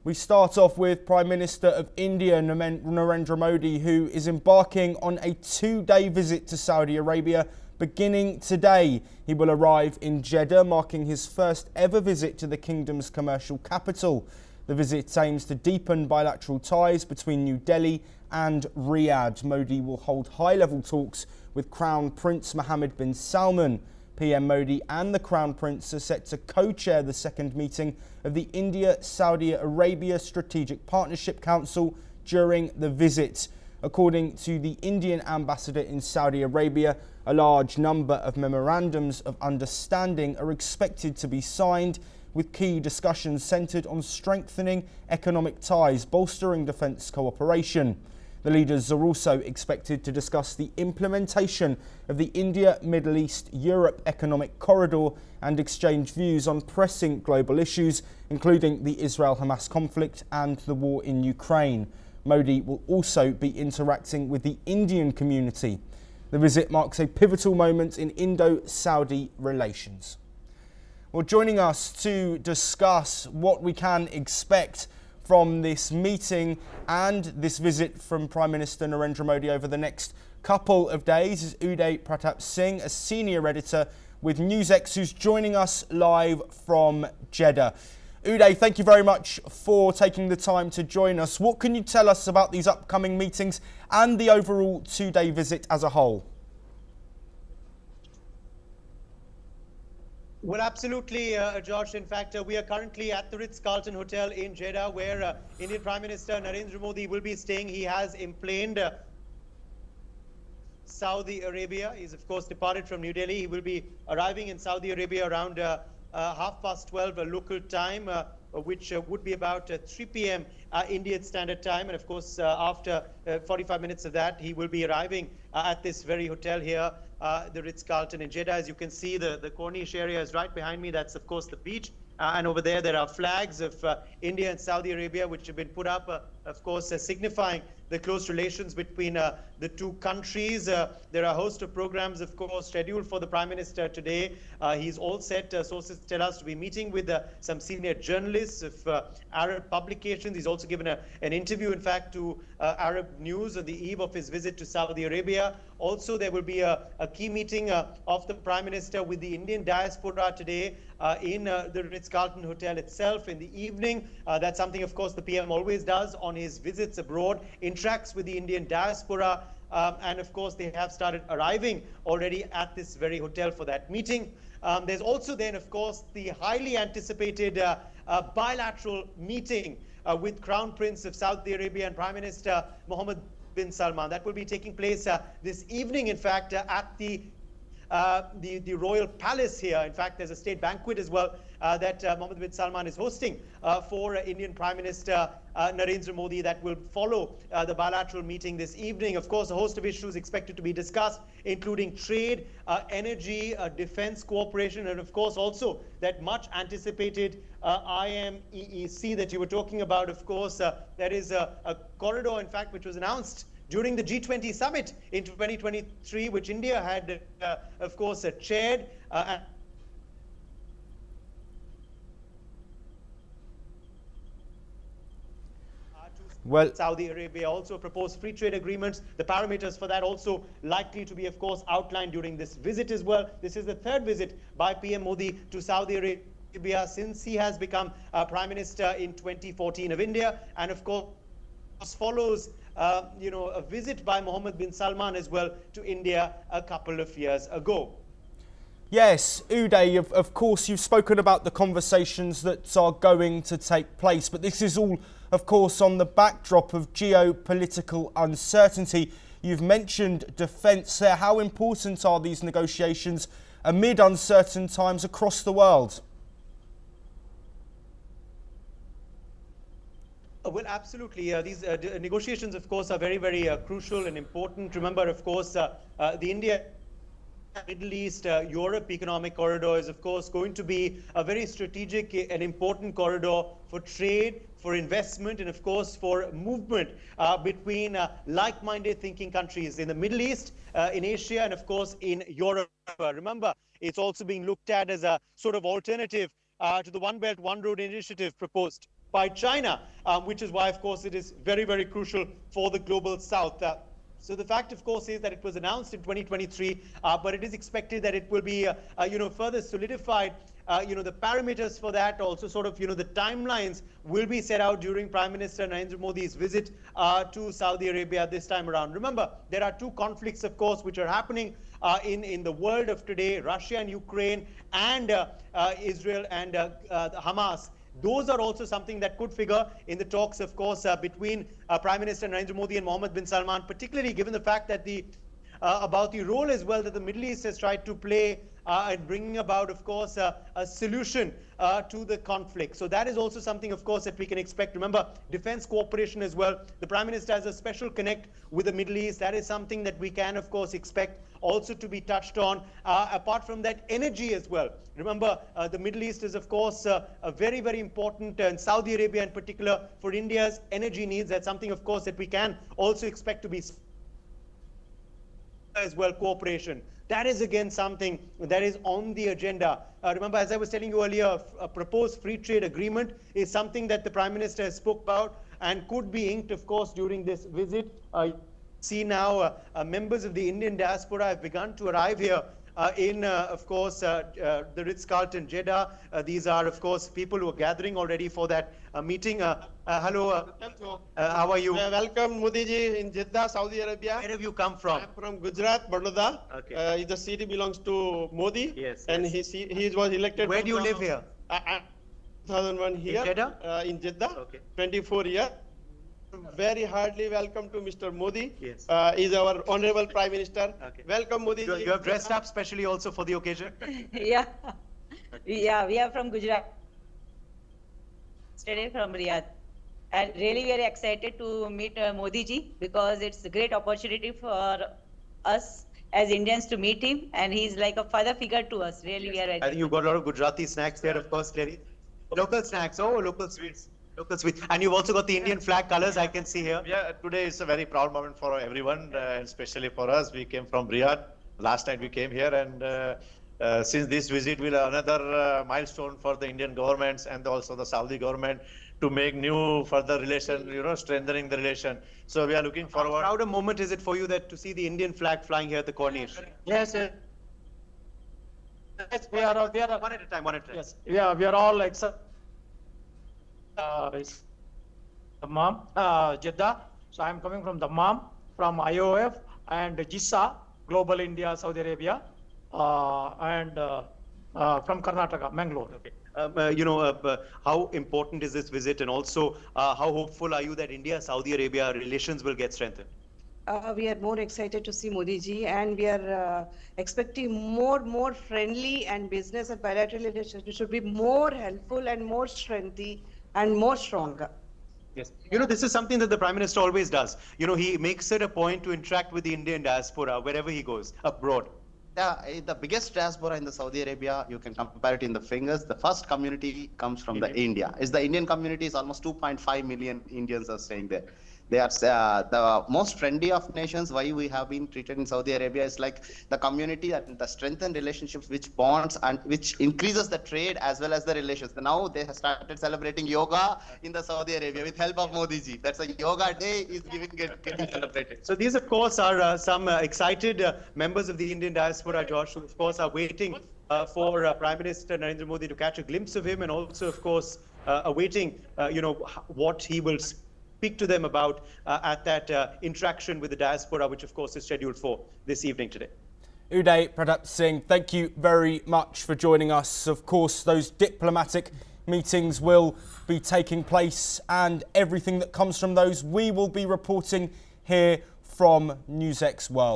We start off with Prime Minister of India, Narendra Modi, who is embarking on a two-day visit to Saudi Arabia beginning today. He will arrive in Jeddah, marking his first ever visit to the kingdom's commercial capital. The visit aims to deepen bilateral ties between New Delhi and Riyadh. Modi will hold high-level talks with Crown Prince Mohammed bin Salman. PM Modi and the Crown Prince are set to co-chair the second meeting of the India-Saudi Arabia Strategic Partnership Council during the visit. According to the Indian ambassador in Saudi Arabia, a large number of memorandums of understanding are expected to be signed, with key discussions centred on strengthening economic ties, bolstering defence cooperation. The leaders are also expected to discuss the implementation of the India-Middle East-Europe Economic Corridor and exchange views on pressing global issues, including the Israel-Hamas conflict and the war in Ukraine. Modi will also be interacting with the Indian community. The visit marks a pivotal moment in Indo-Saudi relations. Well, joining us to discuss what we can expect from this meeting and this visit from Prime Minister Narendra Modi over the next couple of days is Uday Pratap Singh, a senior editor with NewsX, who's joining us live from Jeddah. Uday, thank you very much for taking the time to join us. What can you tell us about these upcoming meetings and the overall two-day visit as a whole? Well, absolutely, Josh. In fact, we are currently at the Ritz-Carlton Hotel in Jeddah, where Indian Prime Minister Narendra Modi will be staying. He has emplaned Saudi Arabia. He's, of course, departed from New Delhi. He will be arriving in Saudi Arabia around 12:30 local time, which would be about 3 p.m. Indian Standard Time. And, of course, after 45 minutes of that, he will be arriving at this very hotel here, the Ritz-Carlton in Jeddah. As you can see, the Corniche area is right behind me. That's, of course, the beach. And over there are flags of India and Saudi Arabia, which have been put up, of course, signifying the close relations between the two countries. There are a host of programs, of course, scheduled for the Prime Minister today. He's all set, sources tell us, to be meeting with some senior journalists of Arab publications. He's also given an interview, in fact, to Arab News on the eve of his visit to Saudi Arabia. Also, there will be a key meeting of the Prime Minister with the Indian diaspora today in the Ritz-Carlton Hotel itself in the evening. That's something, of course, the PM always does on his visits abroad, interacts with the Indian diaspora, and, of course, they have started arriving already at this very hotel for that meeting. There's also then, of course, the highly anticipated bilateral meeting with Crown Prince of Saudi Arabia and Prime Minister Mohammed bin Salman. That will be taking place this evening, in fact, at the Royal Palace here. In fact, there's a state banquet as well that Mohammed bin Salman is hosting for Indian Prime Minister Narendra Modi. That will follow the bilateral meeting this evening. Of course, a host of issues expected to be discussed, including trade, energy, defense cooperation, and of course also that much anticipated IMEEC that you were talking about. Of course, there is a corridor, in fact, which was announced during the G20 summit in 2023, which India had, of course, chaired. Well, Saudi Arabia also proposed free trade agreements. The parameters for that also likely to be, of course, outlined during this visit as well. This is the third visit by PM Modi to Saudi Arabia since he has become Prime Minister in 2014 of India, and of course follows a visit by Mohammed bin Salman as well to India a couple of years ago. Yes, Uday, of course, you've spoken about the conversations that are going to take place, but this is all, of course, on the backdrop of geopolitical uncertainty. You've mentioned defence there. How important are these negotiations amid uncertain times across the world? Well, absolutely. These negotiations, of course, are very, very crucial and important. Remember, of course, the India Middle East, Europe economic corridor is, of course, going to be a very strategic and important corridor for trade, for investment, and, of course, for movement between like-minded thinking countries in the Middle East, in Asia, and, of course, in Europe. Remember, it's also being looked at as a sort of alternative to the One Belt, One Road initiative proposed by China, which is why, of course, it is very, very crucial for the global south. So the fact, of course, is that it was announced in 2023, but it is expected that it will be, further solidified. The parameters for that, also sort of, the timelines will be set out during Prime Minister Narendra Modi's visit to Saudi Arabia this time around. Remember, there are two conflicts, of course, which are happening in the world of today: Russia and Ukraine, and Israel and Hamas. Those are also something that could figure in the talks, of course, between Prime Minister Narendra Modi and Mohammed bin Salman, particularly given the fact that about the role as well that the Middle East has tried to play in bringing about, of course, a solution to the conflict. So that is also something, of course, that we can expect. Remember, defense cooperation as well. The Prime Minister has a special connect with the Middle East. That is something that we can, of course, expect also to be touched on. Apart from that, energy as well. Remember, the Middle East is, of course, a very, very important, and Saudi Arabia in particular, for India's energy needs. That's something, of course, that we can also expect to be as well, cooperation. That is again something that is on the agenda. Remember, as I was telling you earlier, a proposed free trade agreement is something that the Prime Minister has spoke about and could be inked, of course, during this visit. See now, members of the Indian diaspora have begun to arrive here in, of course, the Ritz-Carlton, Jeddah. These are, of course, people who are gathering already for that meeting. Hello, how are you? Welcome, Modi ji, in Jeddah, Saudi Arabia. Where have you come from? I'm from Gujarat, Baroda. Okay. The city belongs to Modi. Yes. And he was elected. Where do you live here? 2001 here. In Jeddah? In Jeddah. Okay. 24 years. Very heartily welcome to Mr. Modi. Yes. He's our honorable Prime Minister. Okay. Welcome, Modi ji. You have dressed up specially also for the occasion? Yeah. Yeah, we are from Gujarat. Yesterday from Riyadh. And really very excited to meet Modi ji, because it's a great opportunity for us as Indians to meet him, and he's like a father figure to us. Really, we are. I think you've got a lot of Gujarati snacks there, of course, Clary. Local snacks, oh, local sweets. Local sweets. And you've also got the Indian flag colors, I can see here. Yeah, today is a very proud moment for everyone, especially for us. We came from Riyadh. Last night we came here, and since this visit will another milestone for the Indian governments and also the Saudi government to make new further relation, strengthening the relation. So we are looking forward. How proud a moment is it for you that to see the Indian flag flying here at the Corniche? Yes, we are. One at a time, one at a time. Yes, yeah, we are all except Dammam, Jeddah. So I am coming from Dammam, from IOF and GISA, Global India, Saudi Arabia, and from Karnataka, Mangalore. Okay. How important is this visit, and also how hopeful are you that India-Saudi Arabia relations will get strengthened? We are more excited to see Modi ji, and we are expecting more friendly and business and bilateral relations. We should be more helpful and more strengthy and more stronger. Yes. This is something that the Prime Minister always does. He makes it a point to interact with the Indian diaspora wherever he goes abroad. Yeah, the biggest diaspora in the Saudi Arabia, you can compare it in the fingers. The first community comes from the India. The Indian community is almost 2.5 million Indians are staying there. They are the most friendly of nations. Why we have been treated in Saudi Arabia is like the community and the strengthened relationships which bonds and which increases the trade as well as the relations. Now they have started celebrating yoga in the Saudi Arabia with help of Modi ji. That's a yoga day is getting celebrated. So these, of course, are some excited members of the Indian diaspora, Josh, who, of course, are waiting for Prime Minister Narendra Modi to catch a glimpse of him, and also, of course, awaiting, what he will speak to them about at that interaction with the diaspora, which, of course, is scheduled for this evening today. Uday Pradap Singh, thank you very much for joining us. Of course, those diplomatic meetings will be taking place, and everything that comes from those we will be reporting here from NewsX World.